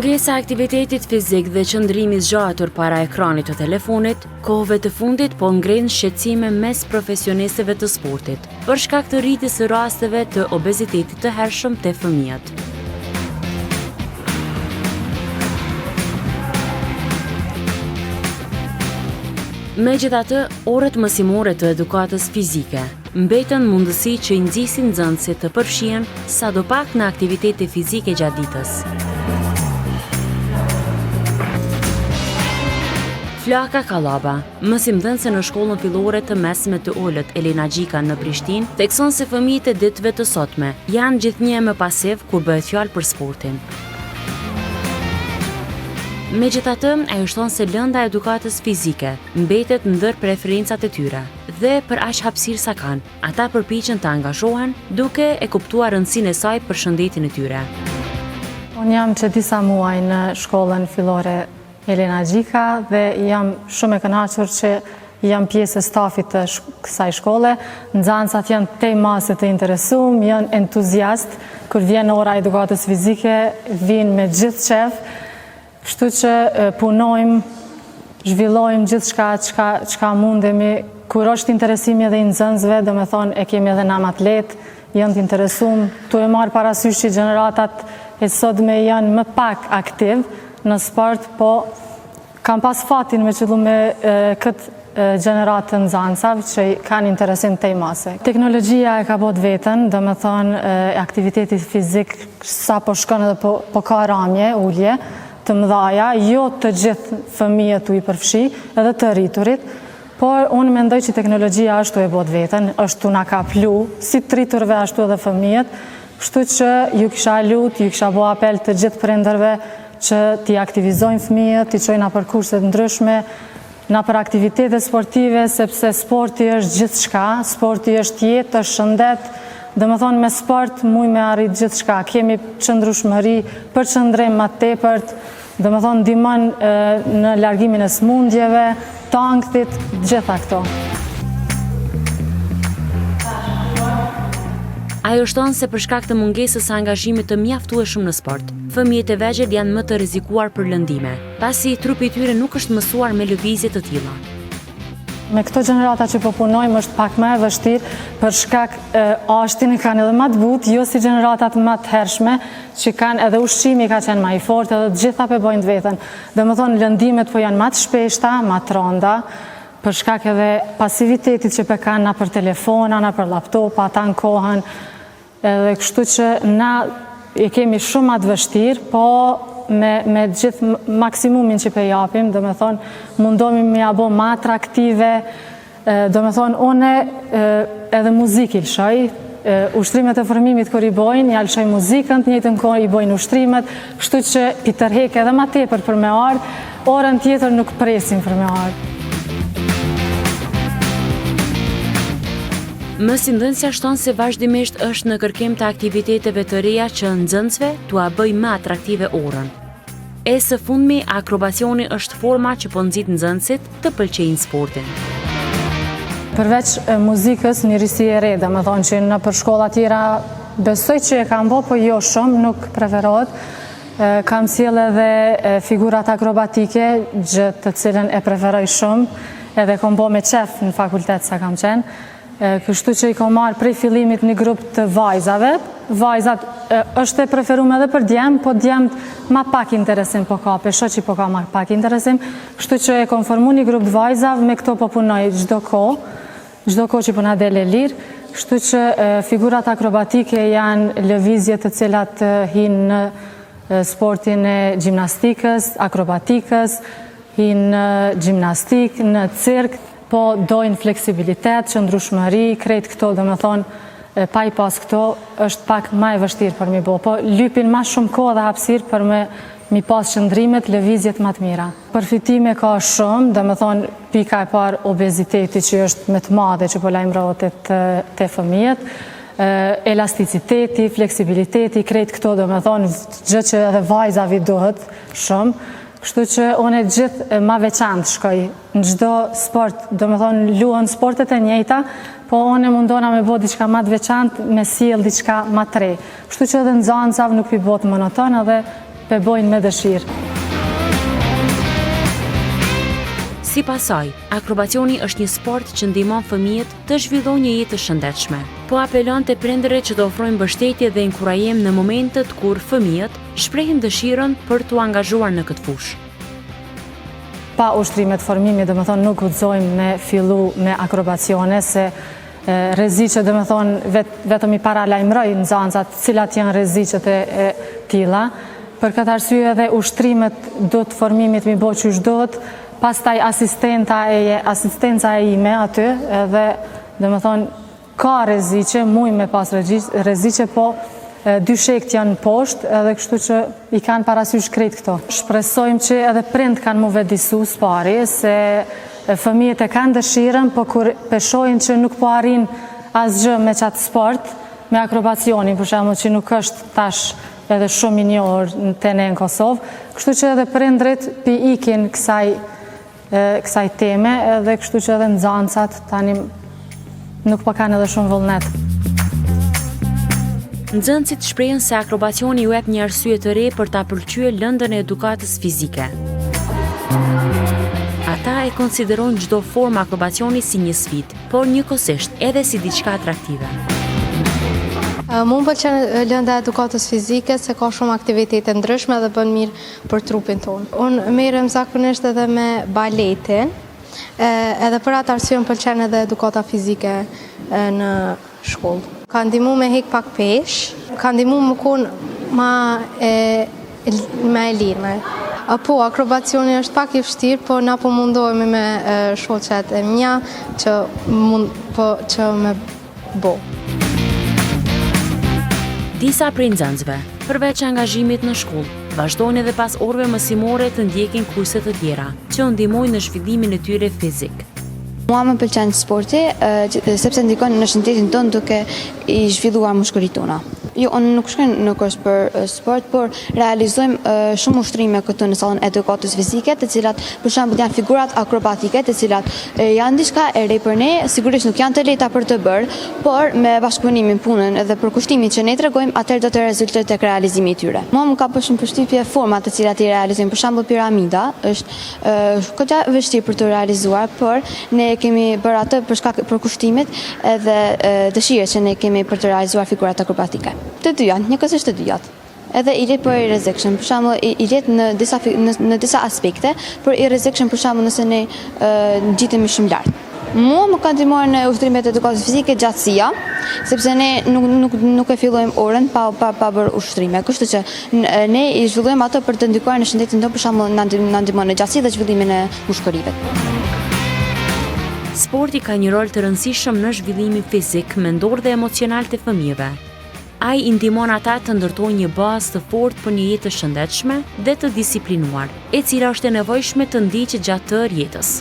Mungesa e aktivitetit fizik dhe qëndrimi zgjatur para ekranit të telefonit, kohëve të fundit po ngren shqetësime mes profesionistëve të sportit, për shkak të rritjes së rasteve të obezitetit të hershëm te fëmijët. Megjithatë, orët mësimore të edukatës fizike mbeten mundësi që i nxisin nxënësit të përfshihen sadopak në aktivitete fizike gjatë ditës. Flaka Kallaba, mësimdhënëse në shkollën fillore të mesme të Ullët Elena Gjika në Prishtinë, thekson se fëmijët e ditëve të sotme janë gjithnjë më pasiv kur bëhet fjalë për sportin. Megjithatë, ai shton se lënda e edukatës fizike mbetet ndër preferencat e tyre dhe për aq hapësirë sa kanë, ata përpiqen të angazhohen duke e kuptuar rëndësinë e saj për shëndetin e tyre. Unë jam që disa muaj në shkollën fillore Elena Gjika dhe jam shumë e kënaqur që jam pjesë e stafit të kësaj shkolle. Nxënësat janë tej mase të interesuar, janë entuziast. Kur vjen ora e edukatës fizike, vinë me gjithë qef. Kështu që punojmë, zhvillojmë gjithçka çka mundemi. Kur është interesimi edhe i nxënësve, do me thonë e kemi edhe nam atlet, janë të interesuar. Tu e marr parasysh që gjeneratat e sotme janë më pak aktiv në sport, po kam pas fatin me qëllu me këtë gjeneratë të nxënësave që kanë interesim tej mase. Teknologjia e ka bot vetën, do me thonë aktiviteti fizik sa po shkon edhe po ka ramje, ullje të mëdhaja, jo të gjithë fëmijët u i përfshi edhe të rriturit, por unë mendoj që teknologjia ashtu e bot vetën, ashtu na ka plu, si të rriturve ashtu edhe fëmijët, kështu që ju kisha lut, ju kisha bo apel të gjithë prindërve që t'i aktivizojnë fëmijët, t'i çojnë për kurse të ndryshme, na për aktivitete sportive, sepse sporti është gjithçka, sporti është jetë, është shëndet, dhe me thonë me sport muj me arrit gjithçka, kemi qëndrueshmëri, përqëndrim më tepërt, dhe me thonë ndihmon në largimin e smundjeve, të ankthit, gjitha këto. Ajo shton se për shkak të mungesës së angazhimit të mjaftueshëm në sport, fëmijët e vegjël janë më të rrezikuar për lëndime, pasi trupi i tyre nuk është mësuar me lëvizje të tilla. Me këto gjenerata që po punojmë është pak më e vështirë për shkak ashtin e kanë edhe më të butë, jo si gjeneratat më të hershme që kanë edhe ushqimi ka qenë më i fortë edhe të gjitha pe bojnë vetën. Dhe më thonë lëndimet po janë më të shpeshta, më të rënda, për shkak edhe pasivitetit që pe kanë na për telefona, na për laptopa, ata në kohën, edhe kështu që na e kemi shumë më të vështirë, po me gjithë maksimumin që pe japim, do me thonë mundohemi me ja bo më atraktive, do me thonë une edhe muzik i lëshoj, ushtrimet e formimit kër i bojnë, ja lëshoj muzikën, të njëjtën kohë i bojnë ushtrimet, kështu që i tërhek edhe ma tepër për me ardhë, orën tjetër nuk presim për me ardhë. Mësimdhënësja shton se vazhdimisht është në kërkim të aktiviteteve të reja që nxënësve t'ua bëjë më atraktive orën. E së fundmi, akrobacioni është forma që po nxit nxënësit të pëlqejnë sportin. Përveç muzikës, një risi e re, dhe me thonë që në për shkolla tjera besoj që e kam bo, po jo shumë, nuk preferohet. Kam sjell edhe figurat akrobatike, gjë të cilën e preferoj shumë, edhe kom bo me qef në fakultet sa kam qenë. Kështu që i kom marrë prej fillimit një grup të vajzave. Vajzat është e preferuar edhe për djemë, po djemët ma pak interesim po ka, për shoqi po ka ma pak interesim. Kështu që e kom formu një grup të vajzave, me këto po punoj çdo kohë që po na del e lirë. Kështu që figurat akrobatike janë lëvizje të cilat hinë në sportin e gjimnastikës, akrobatikës, hinë në gjimnastik, në cirk, po dojnë fleksibilitet, qëndrueshmëri, krejt këto, dhe me thonë, pa i pas këto, është pak ma e vështirë për mi bo, po lypin ma shumë kohë dhe hapësirë për mi pas qëndrimet, lëvizjet ma të mira. Përfitime ka shumë, dhe me thonë, pika e parë obeziteti që është me të madhe që po lajmërohet të fëmijët, elasticiteti, fleksibiliteti, krejt këto, dhe me thonë, gjë që edhe vajzavi duhet shumë. Kështu që unë gjithë ma veçantë shkoj në çdo sport, do me thonë luhen sportet e njëjta, po unë mundona me bo diçka ma të veçantë, me sjell diçka ma të re. Kështu që edhe nxënësave nuk pi bot monoton, edhe bojnë me dëshirë. Si pasaj, akrobacioni është një sport që ndihmon fëmijët të zhvillojnë një jetë të shëndetshme. Po apelon te prindërit që të ofrojnë mbështetje dhe inkurajim në momentet kur fëmijët shprehin dëshirën për t'u angazhuar në këtë fushë. Pa ushtrimet formimi, dhe më thonë, nuk guxojmë me fillu me akrobacione, se rreziqet, dhe më thonë, vetëm i paralajmëroj nxënësat cilat janë rreziqet e tilla. Për këtë arsye edhe ushtrimet do të formimit mi bo qysh duhet, pastaj asistenca e ime aty, edhe, dhe më thonë, ka rreziqe, muj me pas rreziqe, po dy shekt janë poshtë, edhe kështu që i kanë parasysh krejt këto. Shpresojmë që edhe prind kanë mu vedisu s'pari, se fëmijët e kanë dëshirën, po kur peshojnë që nuk po arrin asgjë me qatë sport, me akrobacionin, për shembull, që nuk është tash edhe shumë i njohur te ne në Kosovë, kështu që edhe prindrit pi ikin kësaj teme, edhe kështu që edhe nxënësat tani nuk po kanë edhe shumë vullnet. Nxënësit shprehen se akrobacioni ju jep një arsye të re për ta pëlqyer lëndën e edukatës fizike. Ata e konsiderojnë çdo formë akrobacioni si një sfidë, por njëkohësisht edhe si diçka atraktive. Mu më pëlqen lënda e edukatës fizike, se ka shumë aktivitete ndryshme dhe bën mirë për trupin tonë. Unë merrem zakonisht edhe me baletin, edhe për atë arsye më pëlqen edhe edukata fizike në shkollë. Ka ndihmu me hek pak pesh, ka ndihmu më kun ma e lirë. Po, akrobacioni është pak i vështirë, po na po mundohemi me shoqet e mia që me bo. Disa prej nxënësve, përveç angazhimit në shkollë, vazhdojnë edhe pas orëve mësimore të ndjekin kurse të tjera, që ndihmojnë në zhvillimin e tyre fizik. Mua më pëlqen sporti, sepse ndikon në shëndetin tonë duke i zhvilluar muskujt tona. Jo, unë nuk shkoj në kurs për sport, por realizojmë shumë ushtrime këtu në sallën e edukatës fizike, të cilat për shembull janë figurat akrobatike, të cilat janë diçka e re për ne, sigurisht nuk janë të lehta për të bërë, por me bashkëpunimin, punën edhe përkushtimin që ne tregojmë, atëherë do të rezultojë tek realizimi i tyre. Mua më ka bërë shumë përshtypje format të cilat i realizojmë, për shembull piramida, është goxha e vështirë për të realizuar, por ne kemi bërë atë për shkak përkushtimit edhe dëshirës që ne kemi për të realizuar figurat akrobatike. Të dy janë, njëkohësisht të dy janë. Edhe i lehtë por i rrezikshëm. Për shembull, i lehtë në disa aspekte, por i rrezikshëm për shembull nëse ne ngjitemi shumë lart. Mua më kanë ndihmuar në ushtrimet e edukatës fizike gjatësia, sepse ne nuk e fillojmë orën pa bërë ushtrime. Kështu që ne i zhvillojmë ato për të ndikuar në shëndetin tonë, për shembull na ndihmon në gjatësi dhe zhvillimin e muskujve. Sporti ka një rol të rëndësishëm në zhvillimin fizik, mendor dhe emocional të fëmijëve. Ai i ndihmon ata të ndërtojnë një bazë të fortë për një jetë të shëndetshme dhe të disiplinuar, e cila është e nevojshme të ndiqet gjatë tërë jetës.